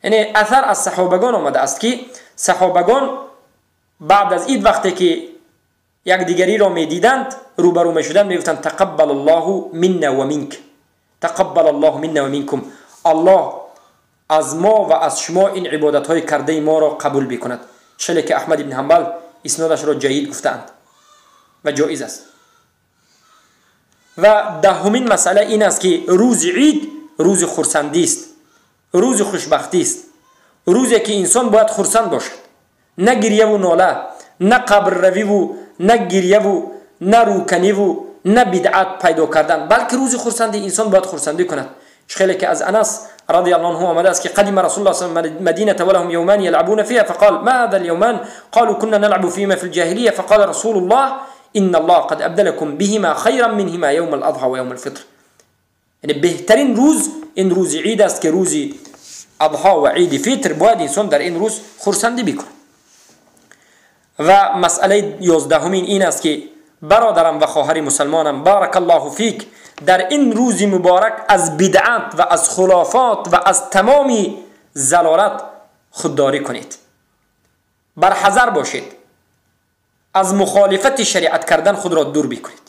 یعنی اثر از صحابگان آمده است که صحابگان بعد از عید وقتی که یک دیگری را میدیدند روبرو میشدند میگفتند تقبل الله منا و منک، تقبل الله منا و منکم، الله از ما و از شما این عبادت های کرده ما را قبول بکند. چلی که احمد بن حنبل اسنادش را جید گفتند و جایز است. و دهمین مسئله این است که روز عید روز خرسندی است، روز خوشبختی است، روزی که انسان باید خرسند باشد، نه گریه و ناله، نه قبر روی و نه گریه و نه روکنی و نه بدعت پیدا کردن، بلکه روز خرسندی انسان باید خرسندی کند. خیلی که از انس رضی الله عنه آمده است که قدم رسول الله صلی الله علیه و سلم مدینه ولهم یومان یلعبون فيها فقال ما هذا اليومان قالوا كنا نلعب فيهما في الجاهليه فقال رسول الله ان الله قد ابدلكم بهما خيرا منهما يوم الاضحى ويوم الفطر. یعنی بهترین روز این روز عید است که روز اضحى و عید فطر باید انسان در این روز خرسندی بکند. و مسئله 11 این است که برادرم و خواهر مسلمانم، بارک الله فیک، در این روز مبارک از بدعت و از خرافات و از تمام ضلالت خودداری کنید. برحذر باشید، از مخالفت شریعت کردن خود را دور بکنید.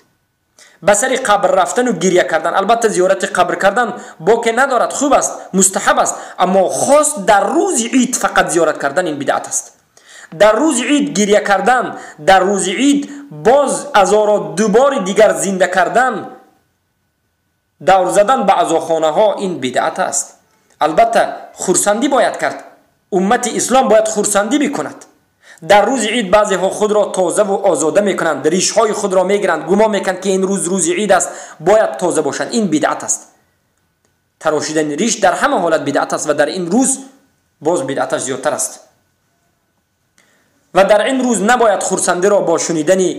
بسر قبر رفتن و گریه کردن، البته زیارت قبر کردن باک ندارد، خوب است، مستحب است، اما خاص در روز عید فقط زیارت کردن این بدعت است. در روز عید گریه کردن، در روز عید باز عزا را دوباره دیگر زنده کردن، دور زدن به عزاخانه ها، این بدعت است. البته خرسندی باید کرد، امت اسلام باید خرسندی بکند. در روز عید بعضی ها خود را تازه و آزاده میکنند، ریش های خود را میگیرند، گمان میکنند که این روز عید است، باید تازه باشند. این بدعت است. تراشیدن ریش در همه حالت بدعت است و در این روز باز بدعتش زیادتر است. و در این روز نباید خرسندی را با شنیدن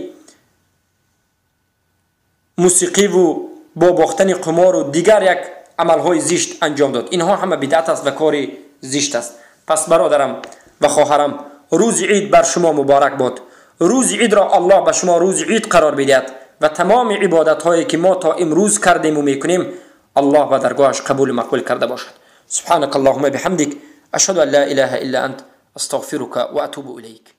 موسیقی و با باختن قمار و دیگر یک عملهای زشت انجام داد. اینها همه بدعت است و کار زشت است. پس برادرم و خواهرم، روز عید بر شما مبارک باد. روز عید را الله به شما روز عید قرار بدهد و تمام عبادت هایی که ما تا امروز کردیم و میکنیم الله به درگاهش قبول مقبول کرده باشد. سبحانك اللهم بحمدك اشهد ان لا اله الا انت استغفرك واتوب اليك.